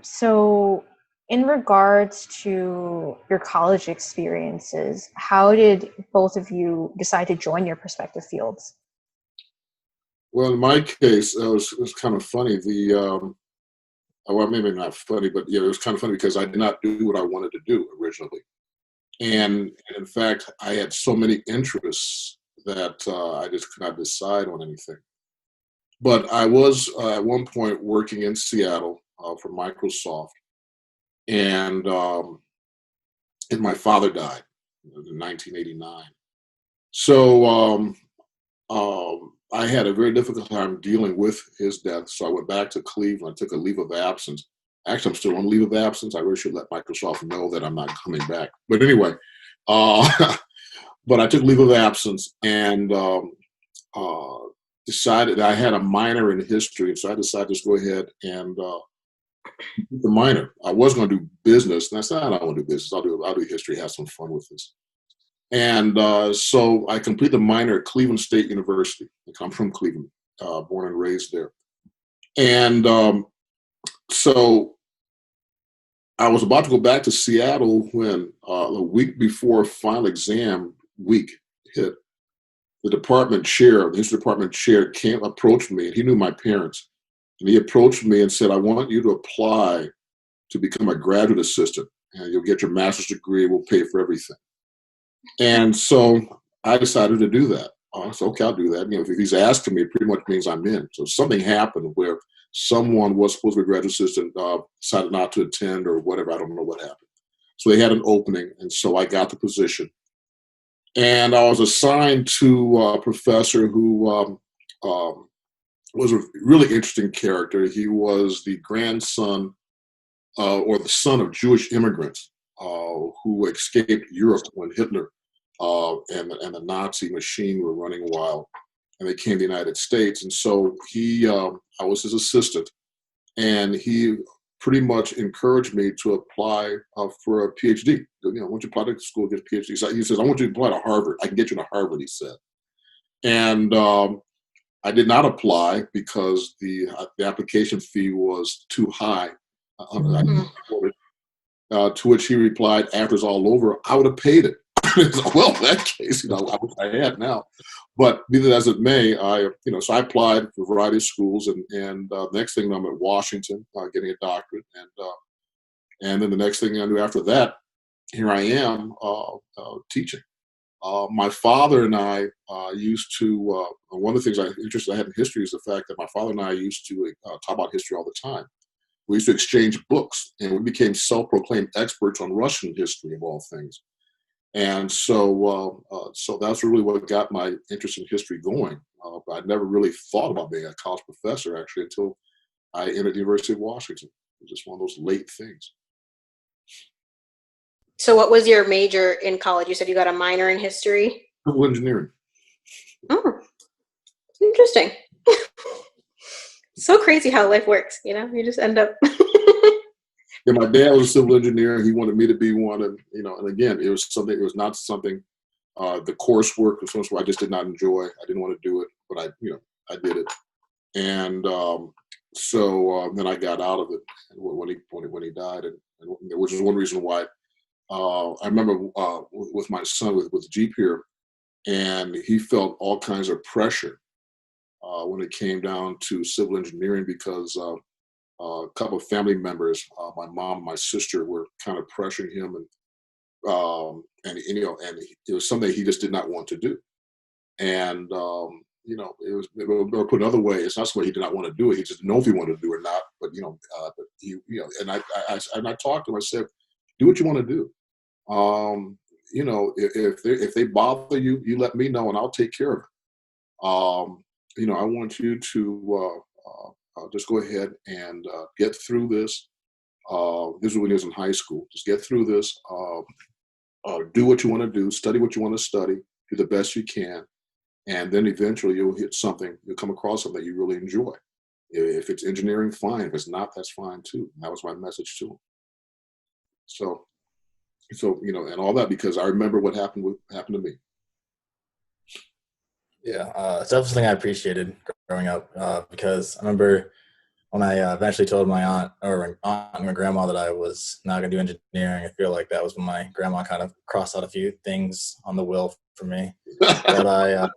So in regards to your college experiences, how did both of you decide to join your respective fields? Well, in my case, it was kind of funny. Well, maybe not funny, but it was kind of funny because I did not do what I wanted to do originally. And in fact, I had so many interests that I just could not decide on anything. But I was at one point working in Seattle for Microsoft, and my father died in 1989. So I had a very difficult time dealing with his death. So I went back to Cleveland. I took a leave of absence. Actually, I'm still on leave of absence. I really should let Microsoft know that I'm not coming back. But anyway, but I took leave of absence and decided I had a minor in history. So I decided to just go ahead and the minor. I was going to do business. And I said, I don't want to do business. I'll do history, have some fun with this. And so I completed the minor at Cleveland State University. I'm from Cleveland, born and raised there. And so I was about to go back to Seattle when a week before final exam week hit, the department chair, the history department chair approached me, and he knew my parents. And he approached me and said, I want you to apply to become a graduate assistant, and you'll get your master's degree, we'll pay for everything. And so I decided to do that. I said, okay, I'll do that. If he's asking me, it pretty much means I'm in. So something happened where someone was supposed to be a graduate assistant, decided not to attend or whatever. I don't know what happened. So they had an opening, and so I got the position. And I was assigned to a professor who was a really interesting character. He was the grandson or the son of Jewish immigrants who escaped Europe when Hitler and the Nazi machine were running wild. and they came to the United States. And so I was his assistant, and he pretty much encouraged me to apply for a PhD. Why don't you apply to school, get a PhD? So he says, I want you to apply to Harvard. I can get you to Harvard, he said. And I did not apply because the application fee was too high. To which he replied, after it's all over, I would have paid it. Well, in that case, I wish I had now. But be that as it may, so I applied for a variety of schools, and next thing I'm at Washington, getting a doctorate, and then the next thing I knew after that, here I am teaching. My father and I used to. One of the things I had in history is the fact that my father and I used to talk about history all the time. We used to exchange books, and we became self-proclaimed experts on Russian history of all things. And so that's really what got my interest in history going. I'd never really thought about being a college professor, actually, until I entered the University of Washington. It was just one of those late things. So what was your major in college? You said you got a minor in history? Civil engineering. Oh, interesting. So crazy how life works, you just end up. Yeah, my dad was a civil engineer. He wanted me to be one, and again, it was not something. The coursework was something I just did not enjoy. I didn't want to do it, but I did it, and so then I got out of it when he died, and which is one reason why I remember with my son with Jeep here, and he felt all kinds of pressure when it came down to civil engineering because. A couple of family members, my mom, my sister, were kind of pressuring him, and it was something he just did not want to do. And it was, or put another way, it's not something he did not want to do it. He just didn't know if he wanted to do it or not. But he, and I talked to him. I said, do what you want to do. If they bother you, you let me know, and I'll take care of it. I want you to. Just go ahead and get through this. This is when he was in high school. Just get through this. Do what you want to do. Study what you want to study. Do the best you can. And then eventually you'll hit something. You'll come across something that you really enjoy. If it's engineering, fine. If it's not, that's fine too. And that was my message to him. So and all that because I remember what happened to me. Yeah, it's definitely something I appreciated growing up because I remember when I eventually told my aunt and my grandma that I was not going to do engineering. I feel like that was when my grandma kind of crossed out a few things on the will for me. But I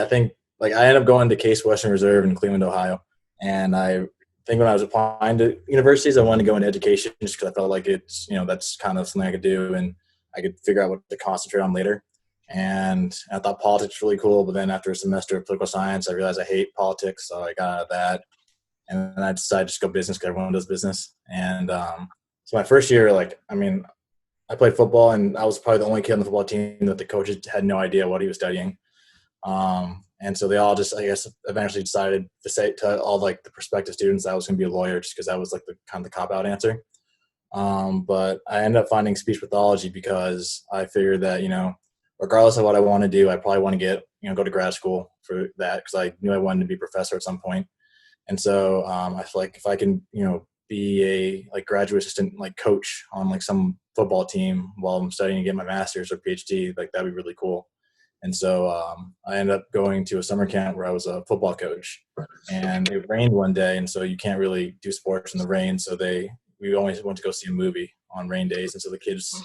think I ended up going to Case Western Reserve in Cleveland, Ohio, and I think when I was applying to universities, I wanted to go into education just because I felt like it's that's kind of something I could do and I could figure out what to concentrate on later. And I thought politics was really cool, but then after a semester of political science, I realized I hate politics, so I got out of that. And then I decided to just go business because everyone does business. And so my first year, I played football, and I was probably the only kid on the football team that the coaches had no idea what he was studying. And so they all just, I guess, eventually decided to say to all the prospective students that I was going to be a lawyer just because that was the kind of the cop-out answer. But I ended up finding speech pathology because I figured that, regardless of what I want to do, I probably want to go to grad school for that because I knew I wanted to be a professor at some point. And so I feel like if I can, be a graduate assistant, coach on some football team while I'm studying to get my master's or PhD, that'd be really cool. And so I ended up going to a summer camp where I was a football coach, and it rained one day. And so you can't really do sports in the rain. So we always went to go see a movie on rain days. And so the kids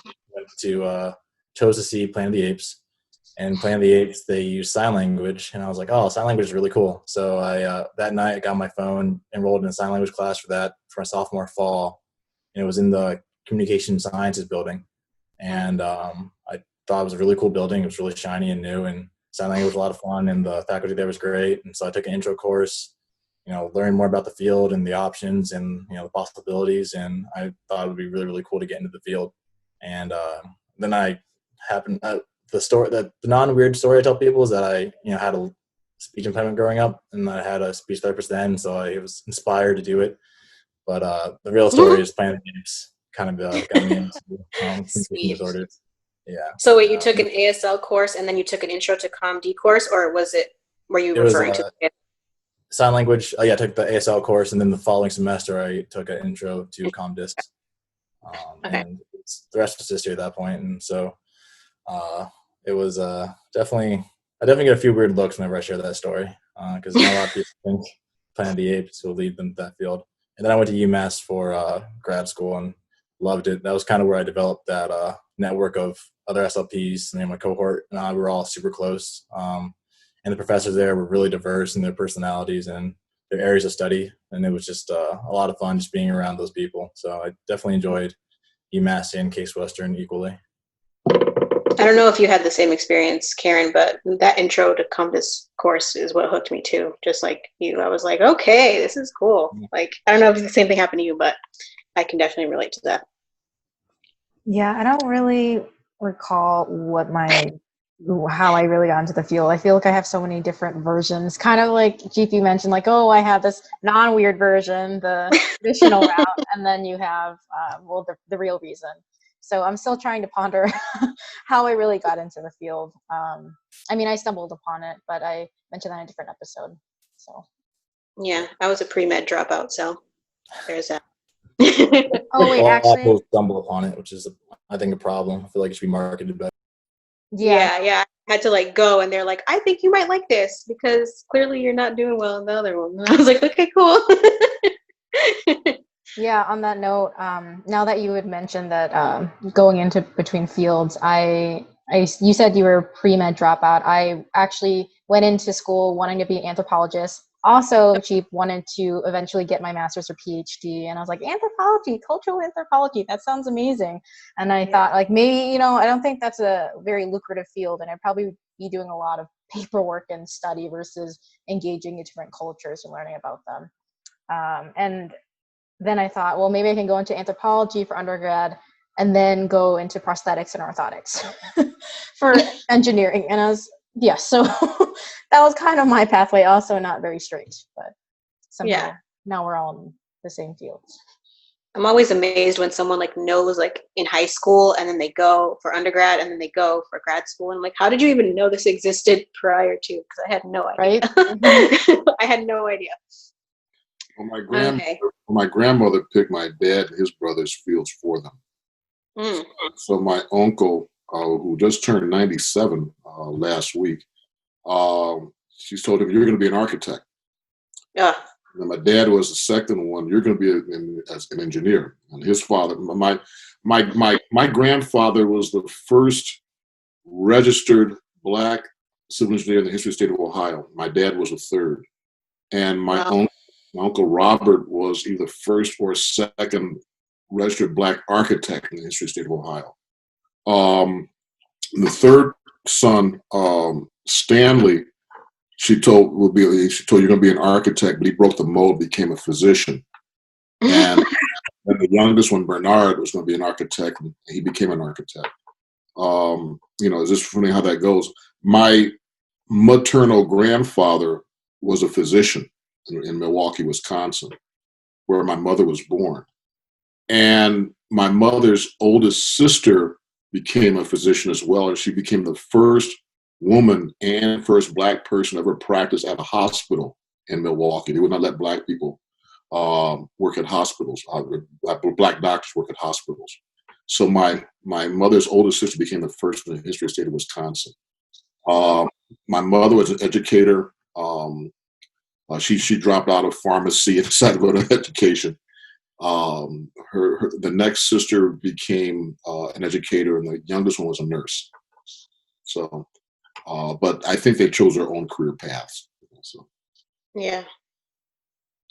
chose to see Planet of the Apes. And Planet of the Apes, they use sign language. And I was like, oh, sign language is really cool. So that night I got my phone, enrolled in a sign language class for my sophomore fall. And it was in the Communication Sciences building. And I thought it was a really cool building. It was really shiny and new. And sign language was a lot of fun. And the faculty there was great. And so I took an intro course, learn more about the field and the options and, the possibilities. And I thought it would be really, really cool to get into the field. And then the non-weird story I tell people is that I, had a speech impediment growing up, and I had a speech therapist then, so I was inspired to do it. But the real story is Planet of the Apes kind of got me into communication disorders. Yeah. So wait, you took an ASL course and then you took an Intro to ComD course, or were you It was referring to it? sign language. I took the ASL course, and then the following semester I took an intro to ComDisc. Okay. And the rest was history at that point. And so it was definitely, I definitely get a few weird looks whenever I share that story, because not a lot of people think Planet of the Apes will lead them to that field. And then I went to UMass for grad school and loved it. That was kind of where I developed that network of other SLPs. And my cohort and I were all super close. And the professors there were really diverse in their personalities and their areas of study. And it was just a lot of fun just being around those people. So I definitely enjoyed UMass and Case Western equally. I don't know if you had the same experience, Karen, but that Intro to ComDisc course is what hooked me too. Just like you, I was like, okay, this is cool. Like, I don't know if the same thing happened to you, but I can definitely relate to that. Yeah, I don't really recall how I really got into the field. I feel like I have so many different versions, kind of like GP mentioned, like, oh, I have this non-weird version, the traditional route, and then you have, the real reason. So I'm still trying to ponder how I really got into the field. I mean, I stumbled upon it, but I mentioned that in a different episode. So. Yeah, I was a pre-med dropout, so there's that. Oh wait, actually, people stumble upon it, which is, I think, a problem. I feel like it should be marketed better. Yeah. I had to like go, and they're like, I think you might like this because clearly you're not doing well in the other one. And I was like, okay, cool. Yeah, on that note, now that you had mentioned that going into between fields, you said you were a pre-med dropout. I actually went into school wanting to be an anthropologist. Also, Jeep wanted to eventually get my master's or PhD, and I was like, anthropology, cultural anthropology, that sounds amazing. And I thought, like, maybe, I don't think that's a very lucrative field, and I'd probably be doing a lot of paperwork and study versus engaging in different cultures and learning about them. And then I thought, well, maybe I can go into anthropology for undergrad and then go into prosthetics and orthotics for engineering. And so that was kind of my pathway, also not very straight, but somehow now we're all in the same fields. I'm always amazed when someone like knows like in high school and then they go for undergrad and then they go for grad school. And I'm like, how did you even know this existed prior to? Because I had no idea. Right? I had no idea. Well, my grandmother picked my dad and his brother's fields for them. So my uncle, who just turned 97 last week, she told him, "You're going to be an architect." Yeah. And my dad was the second one. You're going to be an engineer. And his father, my grandfather was the first registered Black civil engineer in the history of the state of Ohio. My dad was the third, and my uncle Robert was either first or second registered Black architect in the history of the state of Ohio. The third son, Stanley, she told you're going to be an architect, but he broke the mold, became a physician. And the youngest one, Bernard, was going to be an architect, and he became an architect. It's just funny how that goes. My maternal grandfather was a physician in Milwaukee, Wisconsin, where my mother was born. And my mother's oldest sister became a physician as well, and she became the first woman and first Black person ever practiced at a hospital in Milwaukee. They would not let Black people work at hospitals. Black doctors work at hospitals. So my mother's oldest sister became the first in the history of the state of Wisconsin. My mother was an educator. She dropped out of pharmacy and decided to go to education. The next sister became an educator, and the youngest one was a nurse. So, but I think they chose their own career paths. So. Yeah.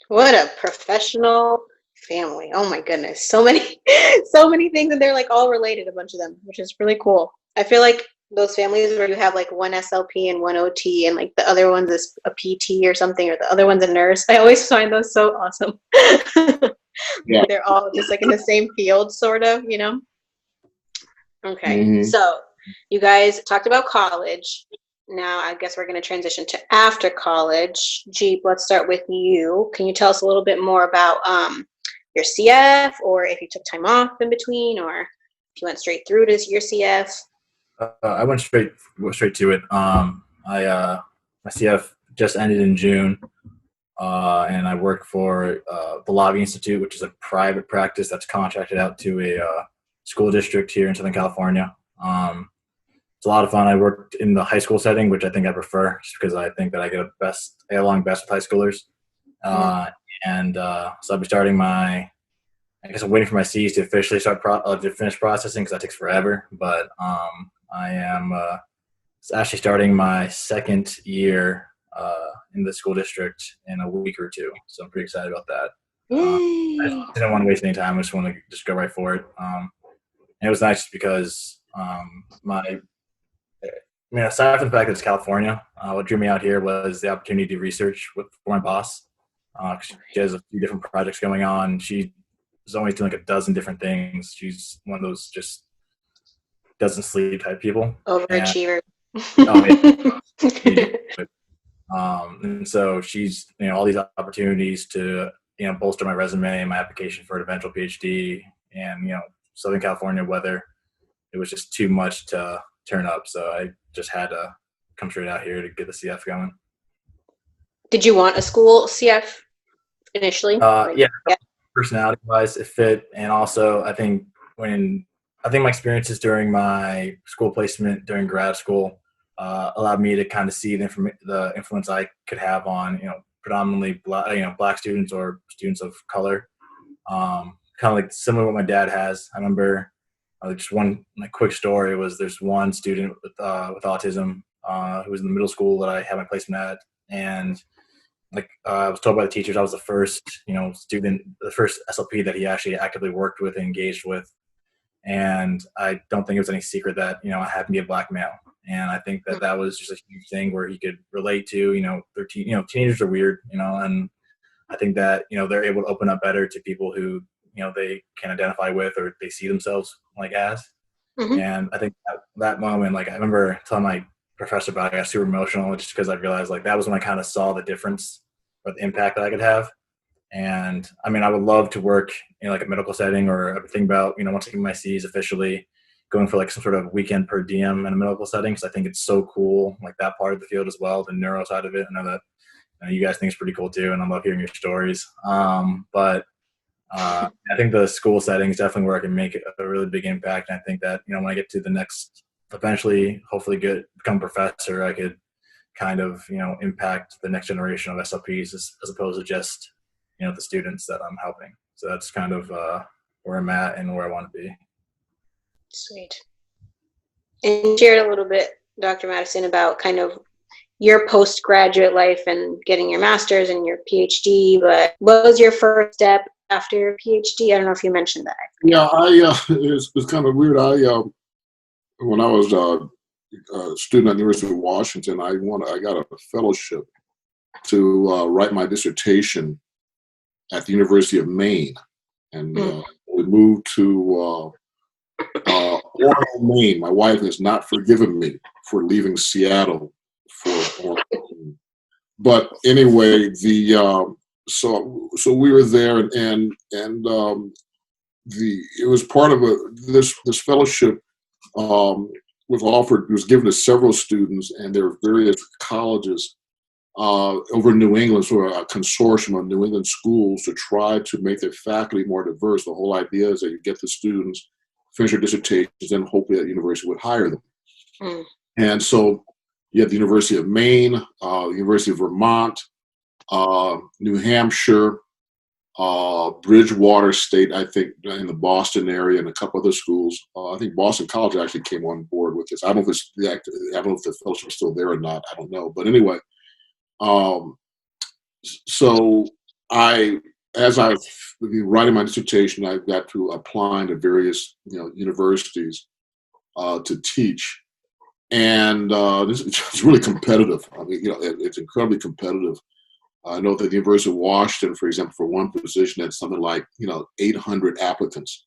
What a professional family. Oh my goodness. So many things, and they're like all related, a bunch of them, which is really cool. I feel like those families where you have like one SLP and one OT and like the other one's is a PT or something, or the other one's a nurse. I always find those so awesome. Yeah. They're all just like in the same field, sort of, Okay. Mm-hmm. So you guys talked about college. Now I guess we're going to transition to after college. Jeep, let's start with you. Can you tell us a little bit more about your CF, or if you took time off in between, or if you went straight through to your CF? I went straight to it. My CF just ended in June, and I work for the Lobby Institute, which is a private practice that's contracted out to a school district here in Southern California. It's a lot of fun. I worked in the high school setting, which I think I prefer, just because I think that I get along best with high schoolers. So I'll be starting I guess I'm waiting for my C's to officially to finish processing because that takes forever. But I am actually starting my second year in the school district in a week or two. So I'm pretty excited about that. I just didn't want to waste any time. I just want to just go right for it. And it was nice because aside from the fact that it's California, what drew me out here was the opportunity to research for my boss. She has a few different projects going on. She is always doing like a dozen different things. She's one of those just doesn't sleep type people. Overachiever. And so she's, all these opportunities to, bolster my resume, my application for an eventual PhD, and, Southern California weather, it was just too much to turn up. So I just had to come straight out here to get the CF going. Did you want a school CF initially? Yeah. Personality wise, it fit. And also I think my experiences during my school placement during grad school allowed me to kind of see the influence I could have on, predominantly black students or students of color. Kind of like similar to what my dad has. I remember just one quick story was there's one student with autism who was in the middle school that I had my placement at, and I was told by the teachers I was the first student, the first SLP that he actually actively worked with and engaged with. And I don't think it was any secret that I happened to be a black male, and I think that was just a huge thing where he could relate to. Teenagers are weird, and I think that they're able to open up better to people who they can identify with or they see themselves as. Mm-hmm. And I think that moment, I remember telling my professor about it, I got super emotional just because I realized that was when I kind of saw the difference or the impact that I could have. And I mean, I would love to work in a medical setting, or think about, once I get my C's officially, going for some sort of weekend per diem in a medical setting. Because I think it's so cool, that part of the field as well, the neuro side of it. I know that you guys think it's pretty cool too, and I love hearing your stories. But I think the school setting is definitely where I can make a really big impact. And I think that, when I get to the next, eventually, hopefully become a professor, I could kind of, impact the next generation of SLPs as opposed to just, the students that I'm helping. So that's kind of where I'm at and where I want to be. Sweet. And you shared a little bit, Dr. Madison, about kind of your postgraduate life and getting your master's and your PhD, but what was your first step after your PhD? I don't know if you mentioned that. Yeah, it's kind of weird. When I was a student at the University of Washington, I got a fellowship to write my dissertation at the University of Maine, and we moved to Orono, Maine. My wife has not forgiven me for leaving Seattle for Orono. But anyway, so we were there, and it was part of this fellowship was given to several students, and there were various colleges over in New England, sort of a consortium of New England schools to try to make their faculty more diverse. The whole idea is that you get the students, finish their dissertations, and hopefully that university would hire them. And so you have the University of Maine, University of Vermont, New Hampshire, Bridgewater State, I think, in the Boston area, and a couple other schools. I think Boston College actually came on board with this. I don't know if the fellowship is still there or not. I don't know. But anyway, so as I was writing my dissertation, I got to apply to various universities to teach, and it's really competitive. I mean, it's incredibly competitive. I know that the University of Washington, for example, for one position, had something like 800 applicants,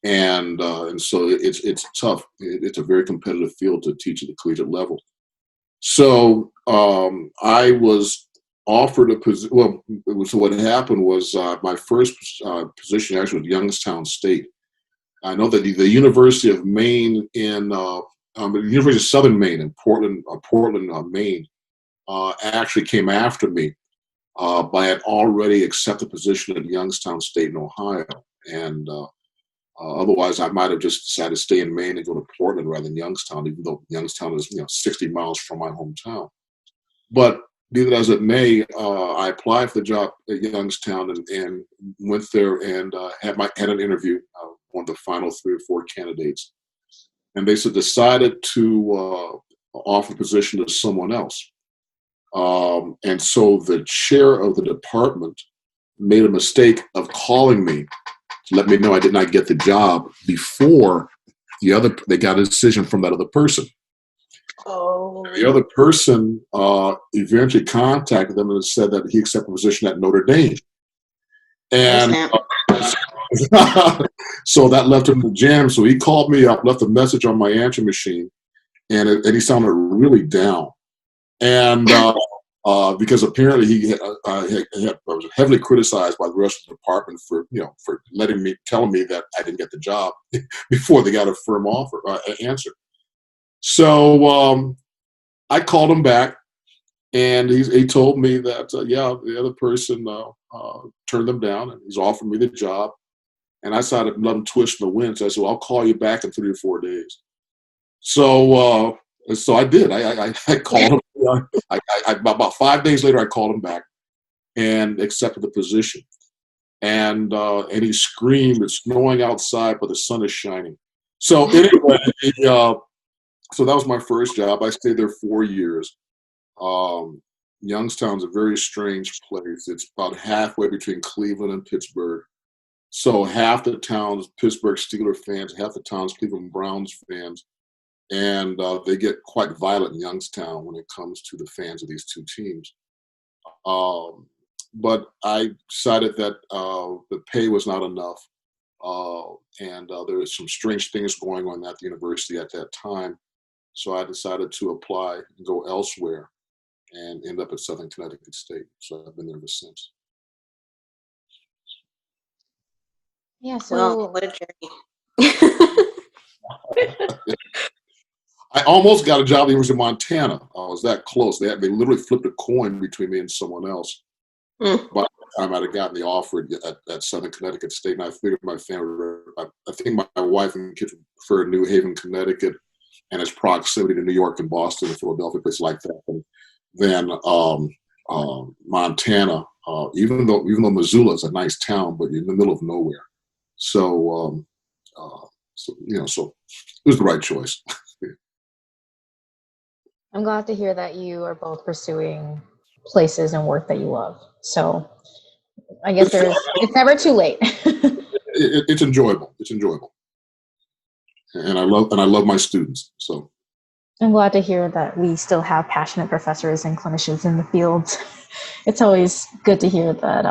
and so it's tough. It's a very competitive field to teach at the collegiate level. So I was offered a position. Well, so what happened was my first position actually was Youngstown State. I know that the University of Maine in at the University of Southern Maine in Portland, Maine, actually came after me, but I had already accepted a position at Youngstown State in Ohio, and otherwise I might have just decided to stay in Maine and go to Portland rather than Youngstown, even though Youngstown is 60 miles from my hometown. But be that as it may, I applied for the job at Youngstown and went there and had an interview, one of the final 3 or 4 candidates, and they decided to offer the position to someone else. And so the chair of the department made a mistake of calling me to let me know I did not get the job before they got a decision from that other person. Oh. The other person eventually contacted them and said that he accepted a position at Notre Dame. And so that left him in the jam. So he called me up, left a message on my answering machine, and he sounded really down. And because apparently he was heavily criticized by the rest of the department for telling me that I didn't get the job before they got a firm answer. So I called him back, and he told me that the other person turned them down, and he's offered me the job. And I started letting him twist in the wind. So I said, "Well, I'll call you back in 3 or 4 days." So I did. I called him. About 5 days later, I called him back and accepted the position. And he screamed, "It's snowing outside, but the sun is shining." So anyway, so that was my first job. I stayed there 4 years. Youngstown's a very strange place. It's about halfway between Cleveland and Pittsburgh. So half the town's Pittsburgh Steelers fans, half the town's Cleveland Browns fans. And they get quite violent in Youngstown when it comes to the fans of these 2 teams. But I decided that the pay was not enough. And there was some strange things going on at the university at that time. So I decided to apply and go elsewhere and end up at Southern Connecticut State. So I've been there ever since. Yeah, so Well, what a journey. I almost got a job at the University of Montana. I was that close. They literally flipped a coin between me and someone else. By the time I'd have gotten the offer at Southern Connecticut State, and I figured my family, I think my wife and kids prefer New Haven, Connecticut, and its proximity to New York and Boston and Philadelphia, places like that. And then Montana, even though Missoula is a nice town, but in the middle of nowhere. So it was the right choice. I'm glad to hear that you are both pursuing places and work that you love. So I guess it's never too late. It's enjoyable. It's enjoyable. And I love my students. So I'm glad to hear that we still have passionate professors and clinicians in the field. It's always good to hear that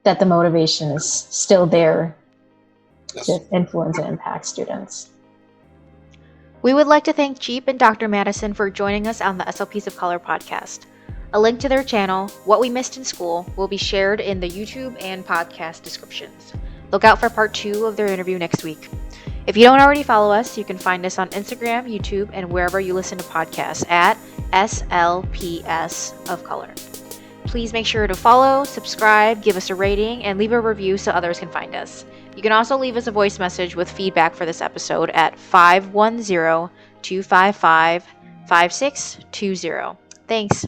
that the motivation is still there to influence and impact students. We would like to thank Jeep and Dr. Madison for joining us on the SLPs of Color podcast. A link to their channel, What We Missed in School, will be shared in the YouTube and podcast descriptions. Look out for part 2 of their interview next week. If you don't already follow us, you can find us on Instagram, YouTube, and wherever you listen to podcasts at SLPS of Color. Please make sure to follow, subscribe, give us a rating, and leave a review so others can find us. You can also leave us a voice message with feedback for this episode at 510-255-5620. Thanks.